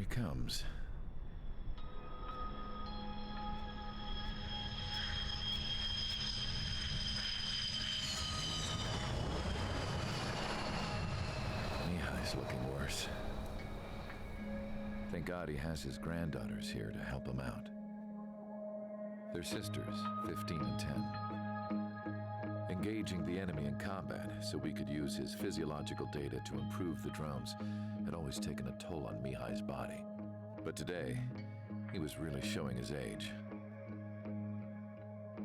comes. Mihai's looking worse. Thank God he has his granddaughters here to help him out. They're sisters, 15 and 10. Engaging the enemy in combat so we could use his physiological data to improve the drones had always taken a toll on Mihai's body. But today, he was really showing his age.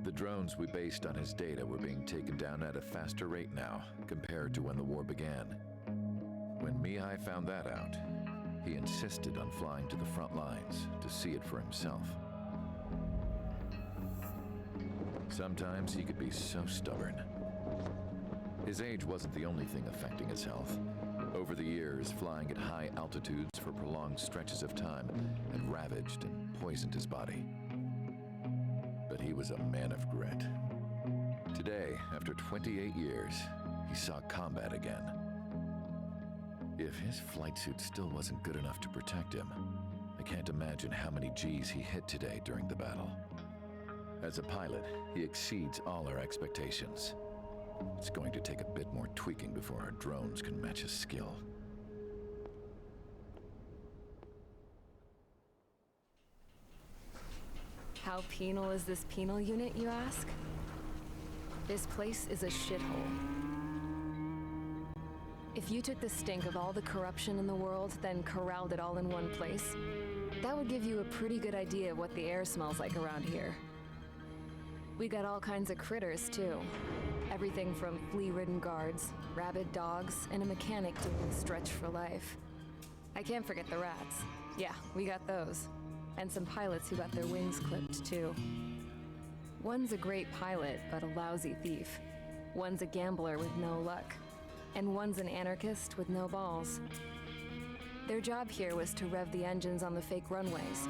The drones we based on his data were being taken down at a faster rate now compared to when the war began. When Mihai found that out, he insisted on flying to the front lines to see it for himself. Sometimes he could be so stubborn. His age wasn't the only thing affecting his health. Over the years, flying at high altitudes for prolonged stretches of time had ravaged and poisoned his body. But he was a man of grit. Today, after 28 years, he saw combat again. If his flight suit still wasn't good enough to protect him, I can't imagine how many G's he hit today during the battle. As a pilot, he exceeds all our expectations. It's going to take a bit more tweaking before our drones can match his skill. How penal is this penal unit, you ask? This place is a shithole. If you took the stink of all the corruption in the world, then corralled it all in one place, that would give you a pretty good idea of what the air smells like around here. We got all kinds of critters, too. Everything from flea-ridden guards, rabid dogs, and a mechanic doing stretch for life. I can't forget the rats. Yeah, we got those. And some pilots who got their wings clipped, too. One's a great pilot, but a lousy thief. One's a gambler with no luck. And one's an anarchist with no balls. Their job here was to rev the engines on the fake runways.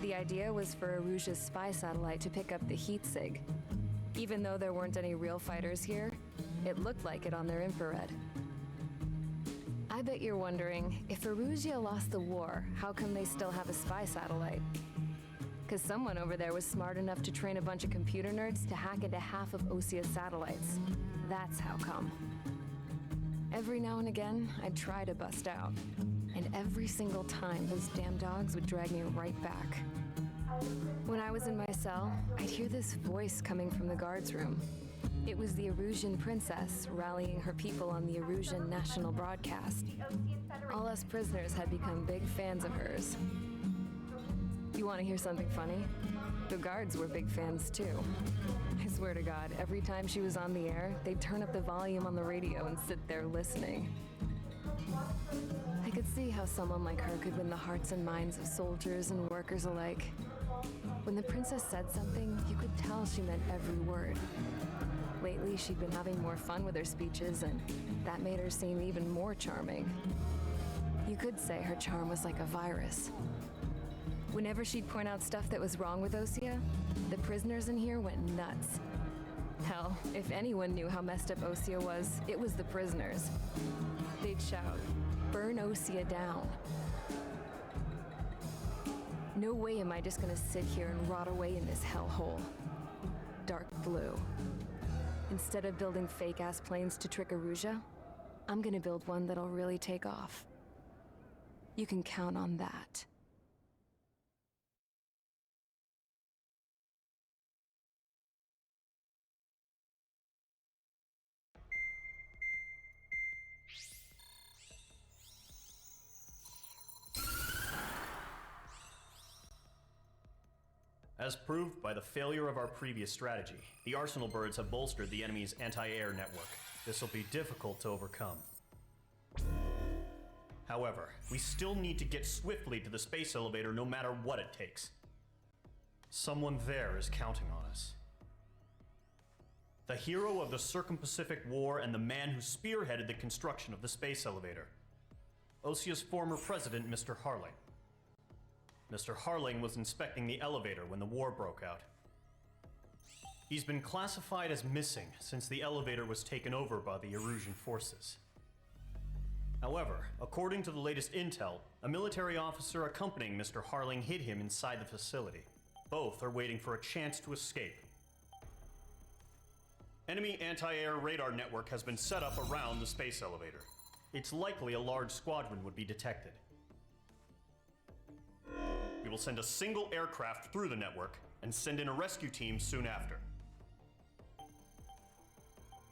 The idea was for Erusia's spy satellite to pick up the heat sig. Even though there weren't any real fighters here, it looked like it on their infrared. I bet you're wondering, if Erusia lost the war, how come they still have a spy satellite? Because someone over there was smart enough to train a bunch of computer nerds to hack into half of Osia's satellites. That's how come. Every now and again, I'd try to bust out. And every single time, those damn dogs would drag me right back. When I was in my cell, I'd hear this voice coming from the guards room. It was the Erusian princess rallying her people on the Erusian national broadcast. All us prisoners had become big fans of hers. You want to hear something funny? The guards were big fans too. I swear to God, every time she was on the air, they'd turn up the volume on the radio and sit there listening. I could see how someone like her could win the hearts and minds of soldiers and workers alike. When the princess said something, you could tell she meant every word. Lately, she'd been having more fun with her speeches, and that made her seem even more charming. You could say her charm was like a virus. Whenever she'd point out stuff that was wrong with Osia, the prisoners in here went nuts. Hell, if anyone knew how messed up Osia was, it was the prisoners. They'd shout, "Burn Osia down." No way am I just gonna sit here and rot away in this hellhole. Dark blue. Instead of building fake-ass planes to trick Erusia, I'm gonna build one that'll really take off. You can count on that. As proved by the failure of our previous strategy, the Arsenal birds have bolstered the enemy's anti-air network. This will be difficult to overcome. However, we still need to get swiftly to the space elevator no matter what it takes. Someone there is counting on us. The hero of the Circum-Pacific War and the man who spearheaded the construction of the space elevator. Osia's former president, Mr. Harling. Mr. Harling was inspecting the elevator when the war broke out. He's been classified as missing since the elevator was taken over by the Erusian forces. However, according to the latest intel, a military officer accompanying Mr. Harling hid him inside the facility. Both are waiting for a chance to escape. Enemy anti-air radar network has been set up around the space elevator. It's likely a large squadron would be detected. We will send a single aircraft through the network and send in a rescue team soon after.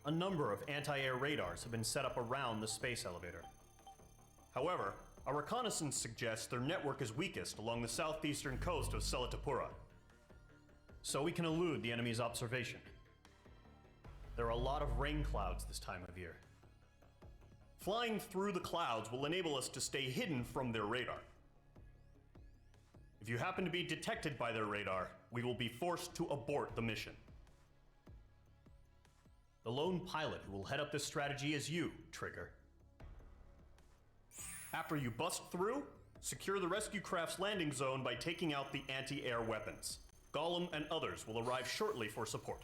A number of anti-air radars have been set up around the space elevator. However, our reconnaissance suggests their network is weakest along the southeastern coast of Selatapura, so we can elude the enemy's observation. There are a lot of rain clouds this time of year. Flying through the clouds will enable us to stay hidden from their radar. If you happen to be detected by their radar, we will be forced to abort the mission. The lone pilot who will head up this strategy is you, Trigger. After you bust through, secure the rescue craft's landing zone by taking out the anti-air weapons. Gollum and others will arrive shortly for support.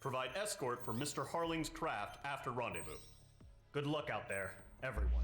Provide escort for Mr. Harling's craft after rendezvous. Good luck out there, everyone.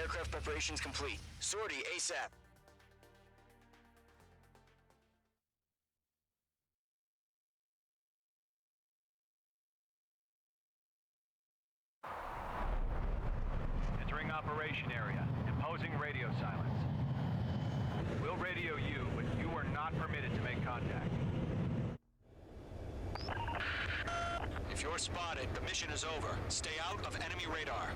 Aircraft preparations complete. Sortie ASAP. Entering operation area. Imposing radio silence. We'll radio you, but you are not permitted to make contact. If you're spotted, the mission is over. Stay out of enemy radar.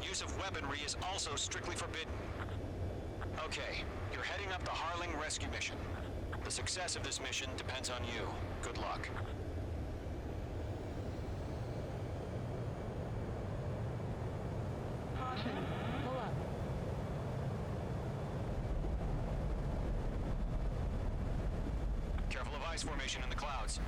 Use of weaponry is also strictly forbidden. Okay, you're heading up the Harling rescue mission. The success of this mission depends on you. Good luck. Caution. Pull up. Careful of ice formation in the clouds.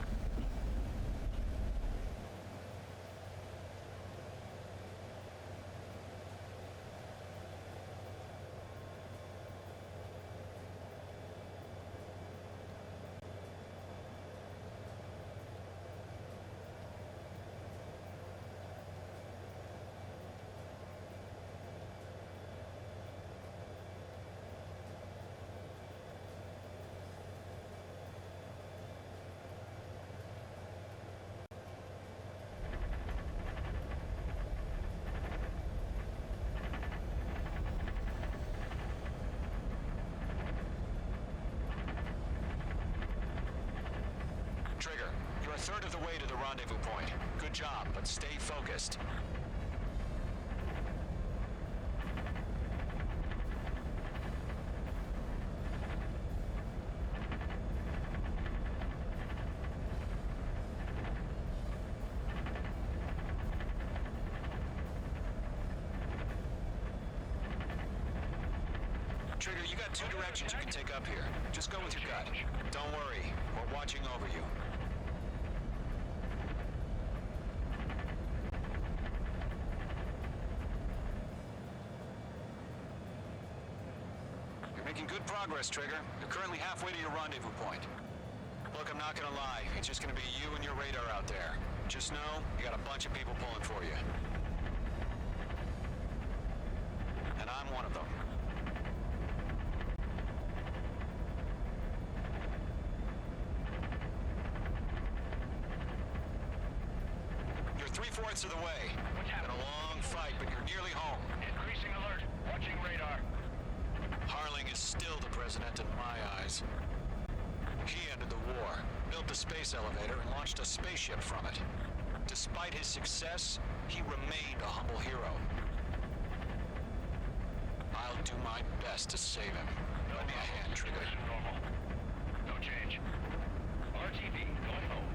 Trigger, you're a third of the way to the rendezvous point. Good job, but stay focused. Trigger, you got two directions you can take up here. Just go with your gut. Don't worry, we're watching over you. You're making good progress, Trigger. You're currently halfway to your rendezvous point. Look, I'm not gonna lie. It's just gonna be you and your radar out there. Just know, you got a bunch of people pulling for you. And I'm one of them. 3/4 of the way. What's Been happening? a long fight, but you're nearly home. Increasing alert. Watching radar. Harling is still the president in my eyes. He ended the war, built the space elevator, and launched a spaceship from it. Despite his success, he remained a humble hero. I'll do my best to save him. Lend me a hand, Trigger. Situation normal. No change. RTV going home.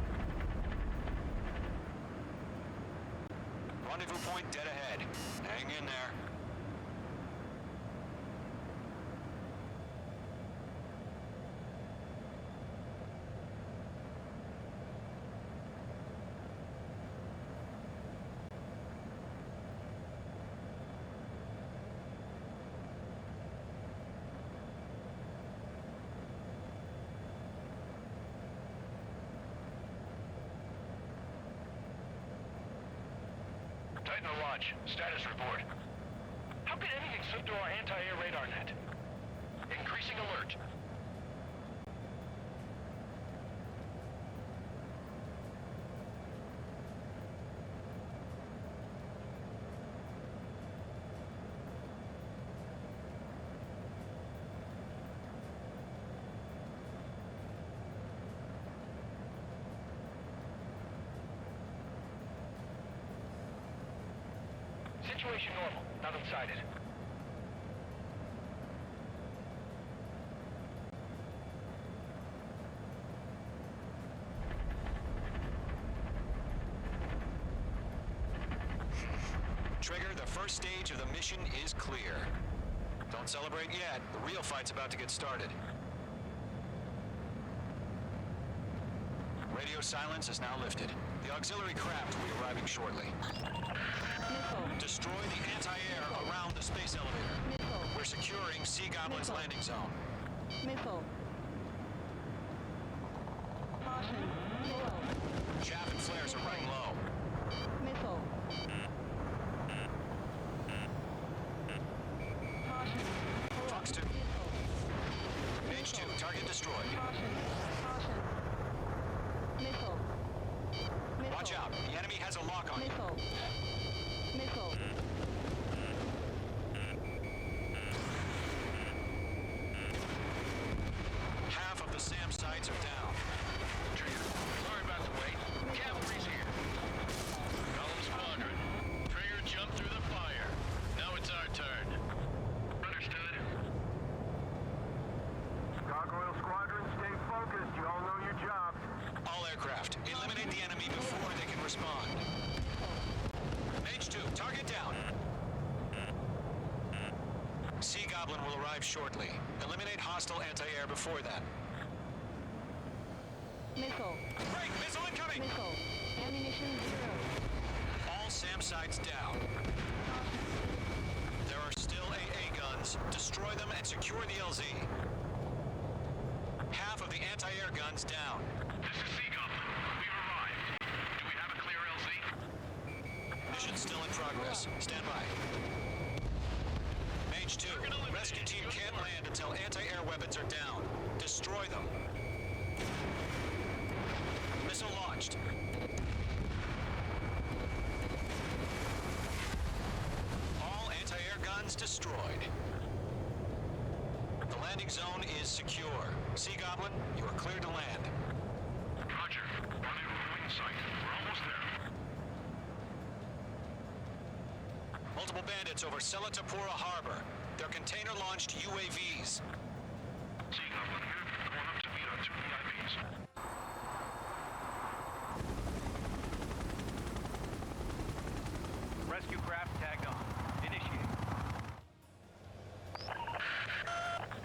Rendezvous point dead ahead. Hang in there. Titan to launch. Status report. How could anything slip through our anti-air radar net? Increasing alert. Situation normal. Nothing sighted. Trigger, the first stage of the mission is clear. Don't celebrate yet. The real fight's about to get started. Radio silence is now lifted. The auxiliary craft will be arriving shortly. Destroy the anti-air around the space elevator. We're securing Sea Goblin's landing zone. Missile. Caution. Missile. Chaff and flares are running low. Missile. Caution. Fox 2. H2, target destroyed. Caution. Caution. Missile. Missile. Watch out, the enemy has a lock on you. Missile. Missile. Half of the SAM sites are down. Trigger. Sorry about the wait. Cavalry's here. Column Squadron. Trigger jumped through the fire. Now it's our turn. Understood. Gargoyle Squadron, stay focused. You all know your jobs. All aircraft, eliminate the enemy before they can respond. H2, target down. Sea Goblin will arrive shortly. Eliminate hostile anti-air before that. Missile. Break! Missile incoming! Missile. Ammunition 0. All SAM sites down. There are still AA guns. Destroy them and secure the LZ. Half of the anti-air guns down. This is Sea Goblin. We've arrived. Do we have a clear LZ? Mission still in progress. Stand by. H2, rescue team can't land until anti-air weapons are down. Destroy them. Missile launched. All anti-air guns destroyed. The landing zone is secure. Sea Goblin, you are cleared to land. Roger. Rendezvous in sight. We're almost there. Multiple bandits over Selatapura Harbor. They're container-launched UAVs. Sea Goblin here. Going up to meet our 2 VIPs. Rescue craft tagged on. Initiate.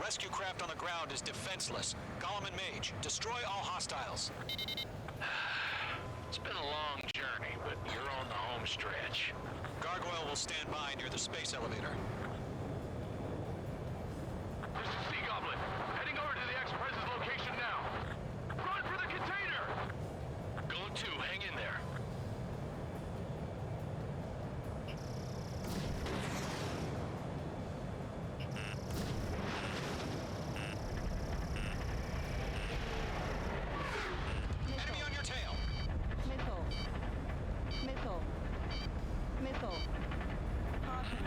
Rescue craft on the ground is defenseless. Gollum and Mage, destroy all hostiles. It's been a long journey, but you're on the home stretch. Gargoyle will stand by near the space elevator. This is Sea Goblin. Heading over to the Express's location now. Run for the container! Go to. Hang in there. Enemy on your tail. Missile. Missile. Missile. Caution.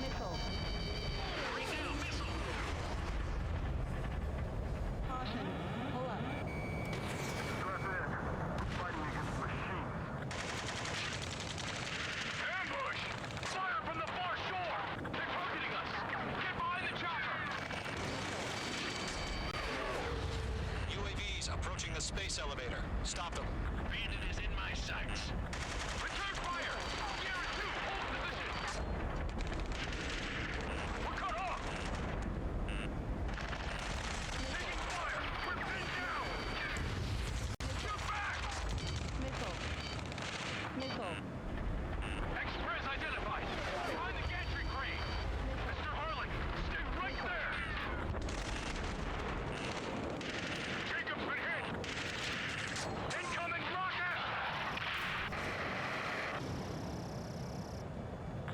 Missile. Right now, missile! Caution. Pull up. Strap in. Fighting against machines. Ambush! Fire from the far shore! They're targeting us! Get behind the chopper! UAVs approaching the space elevator. Stop them. Bandit is in my sights. Return fire! Sierra 2, hold position! We're cut off! Taking fire! We're pinned down! Shoot back! Missile. Missile. Express identified! Behind the gantry crane! Mr. Harling, stay right there! Jacob's been hit! Incoming rocket!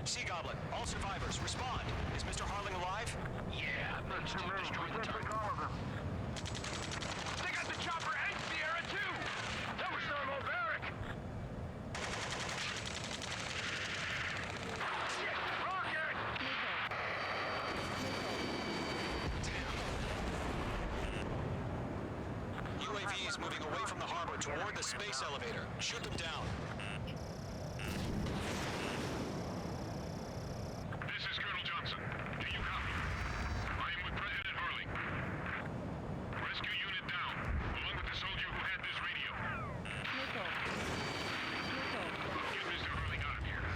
Sea Goblin, all survivors, respond. Is Mr. Harling alive? Yeah, managed Too to many. destroy We the can't take target. all of them. They got the chopper and Sierra too! That was thermobaric! Shit! Rocket! UAVs moving away from the harbor toward the space elevator. Shoot them down. This is Colonel Johnson. Do you copy? I am with President Harling. Rescue unit down, along with the soldier who had this radio. Missile. Missile. Get Mr. Harling out of here.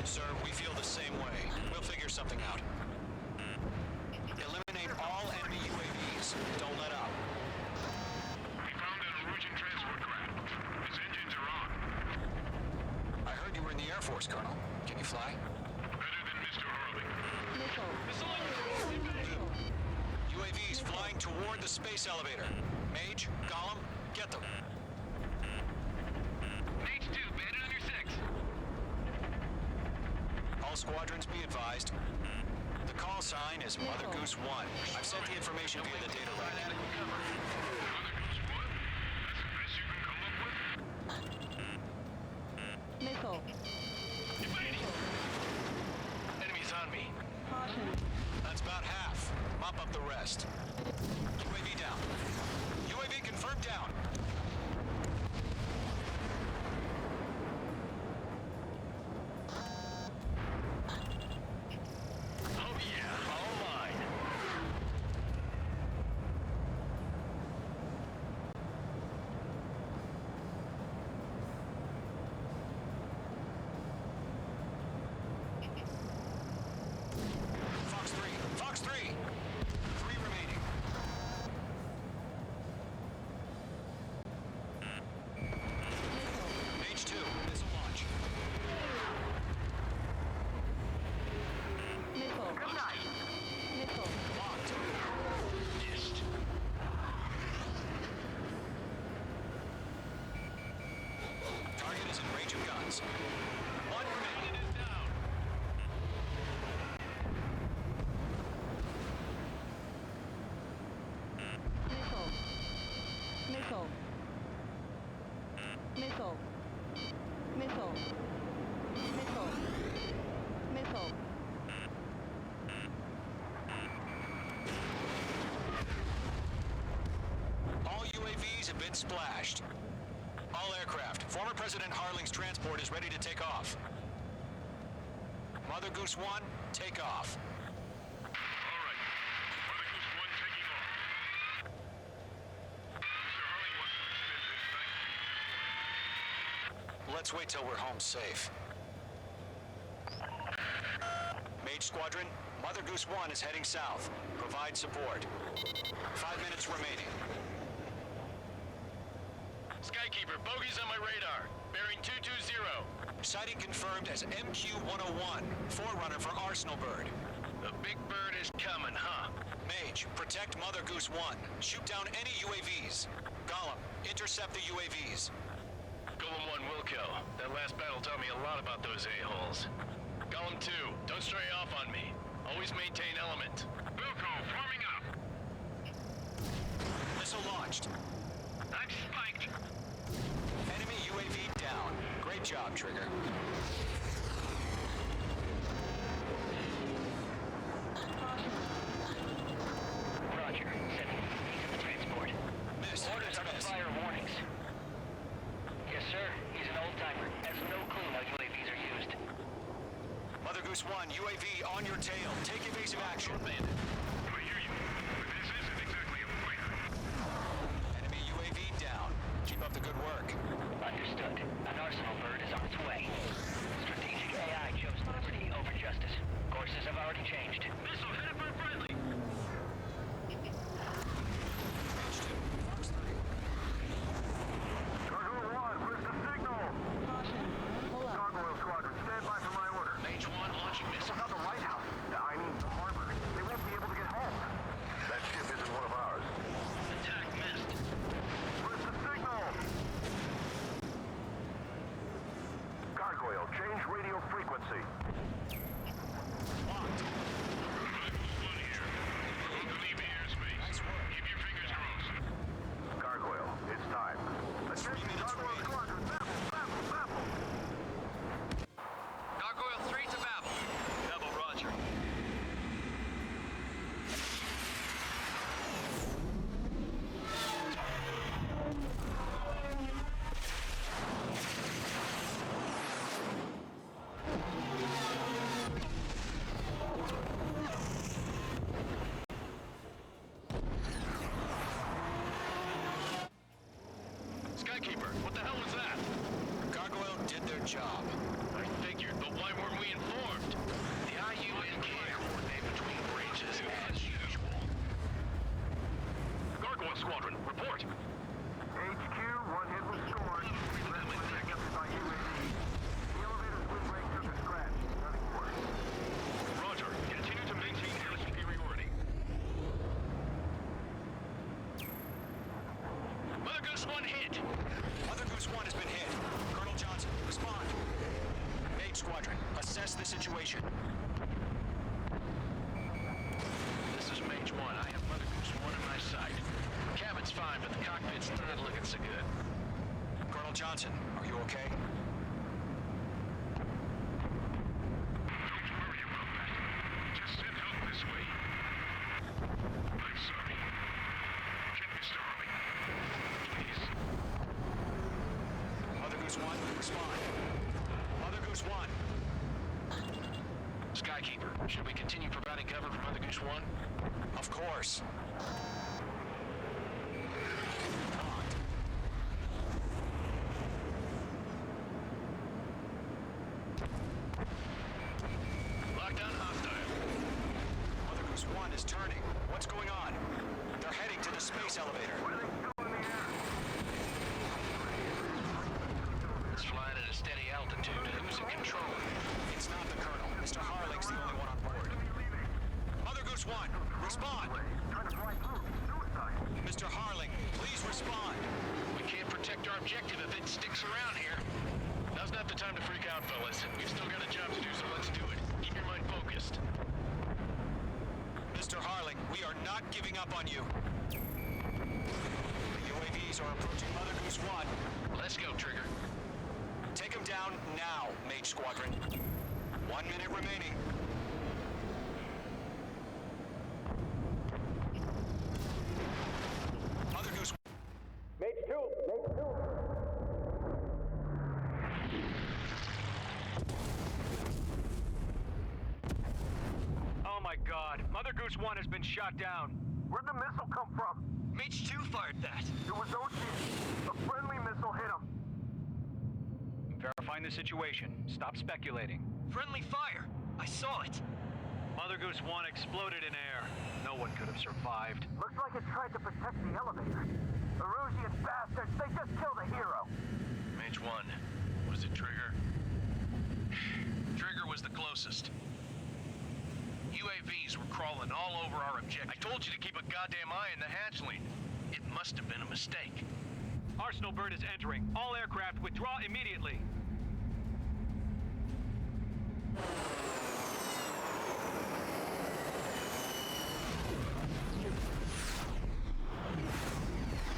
Sir, we feel the same way. We'll figure something out. Eliminate all enemy UAVs. Don't let up. We found an Norwegian transport craft. Its engines are on. I heard you were in the Air Force, Colonel. Can you fly? Better than Mr. Harling. Missile. UAVs flying toward the space elevator. Mage, Gollum, get them. H2, bandit on your 6. All squadrons be advised. The call sign is Mother Goose 1. I've sent the information via the data link. Mother Goose 1? That's the best you can come up with? Missile. Evading! Enemies on me. Caution. That's about half. Mop up the rest. UAV down. UAV confirmed down. Oh yeah, all mine. Fox 3. Fox 3. 3 remaining. H2. Missile launch. Missile. Missile. Locked. Missed. Target is in range of guns. One remaining. Bandit is down. Missile. Missile. Missile. Missile. Missile. Missile. All UAVs have been splashed. All aircraft. Former President Harling's transport is ready to take off. Mother Goose 1, take off. All right. Mother Goose 1 taking off. Mr. Harling wants to extend his thank you. Let's wait till we're home safe. Mage Squadron, Mother Goose 1 is heading south. Provide support. 5 minutes remaining. Skykeeper, bogeys on my radar. Bearing 220. Sighting confirmed as MQ-101, forerunner for Arsenal Bird. The big bird is coming, huh? Mage, protect Mother Goose 1. Shoot down any UAVs. Gollum, intercept the UAVs. Golem 1 will kill. That last battle taught me a lot about those a-holes. Golem 2, don't stray off on me. Always maintain element. Wilco, forming up. Missile launched. I'm spiked. Enemy UAV down. Great Great job, Trigger. Roger. Sending UAVs to the transport. Miss. Orders are to fire warnings. Yes, sir. He's an old-timer. Has no clue how UAVs are used. Mother Goose 1, UAV on your tail. Take evasive action. I hear you. But this isn't exactly a fighter. Enemy UAV down. Keep up the good work. Understood. An arsenal bird is on its way. Strategic AI chose liberty over justice. Courses have already changed. Missile headed for friendly. Gargoyle 1, where's the signal? Caution. Pull up. Gargoyle Squadron, stand by for my order. Mage 1 launching missile. Not the White House. I mean, the harbor. They won't be able to get home. That ship isn't one of ours. Attack missed. Where's the signal? Gargoyle, change radio frequency. Locked. Nice work. Keep your fingers crossed. Gargoyle, it's time. Attention, minutes Gargoyle remaining. Squadron, baffle. Gargoyle 3 to Babel. Babel, roger. Skykeeper, what the hell was that? Gargoyle did their job. I figured, but why weren't we informed? The IUN can't coordinate between branches as usual. Gargoyle Squadron, report. HQ, one hit was scored. Rest was intercepted by UAV. The elevator's wind break took a scratch. Nothing worse. Roger, continue to maintain air superiority. Mother Goose 1 hit. Mother Goose 1 has been hit. Colonel Johnson, respond. Mage Squadron, assess the situation. This is Mage 1. I have Mother Goose 1 in my sight. Cabin's fine, but the cockpit's not looking so good. Colonel Johnson, are you okay? Don't worry about that. Just send help this way. I'm sorry. Get Mr. Harley. Please. Mother Goose 1, respond. Mother Goose 1. Skykeeper, should we continue providing cover for Mother Goose 1? Of course. Lockdown hostile. Mother Goose 1 is turning. What's going on? They're heading to the space elevator. It's flying at a steady altitude. Who's in control? It's not the Colonel. Mr. Harling's the only one on board. Mother Goose 1, respond. Trying to fly through. Suicide. Mr. Harling, please respond. We can't protect our objective if it sticks around here. Now's not the time to freak out, fellas. We've still got a job to do, so let's do it. Keep your mind focused. Mr. Harling, we are not giving up on you. The UAVs are approaching Mother Goose 1. Let's go, Trigger. Take them down now, Mage Squadron. 1 minute remaining. Mother Goose. Mage 2. Oh my god, Mother Goose 1 has been shot down. Where'd the missile come from? Mage 2 fired that. It was OC. A friendly missile hit him. Verifying the situation. Stop speculating. Friendly fire. I saw it. Mother Goose 1 exploded in air. No one could have survived. Looks like it tried to protect the elevator. Erusian bastards, they just killed a hero. Mage 1. Was it Trigger? Trigger was the closest. UAVs were crawling all over our objective. I told you to keep a goddamn eye in the hatchling. It must have been a mistake. Arsenal bird is entering. All aircraft withdraw immediately.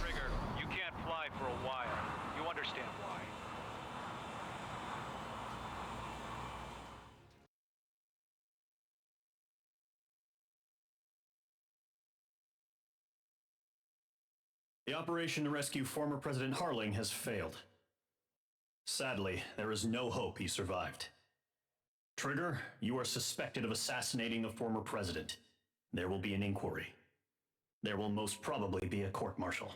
Trigger, you can't fly for a while. You understand why. The operation to rescue former President Harling has failed. Sadly, there is no hope he survived. Trigger, you are suspected of assassinating the former president. There will be an inquiry. There will most probably be a court-martial.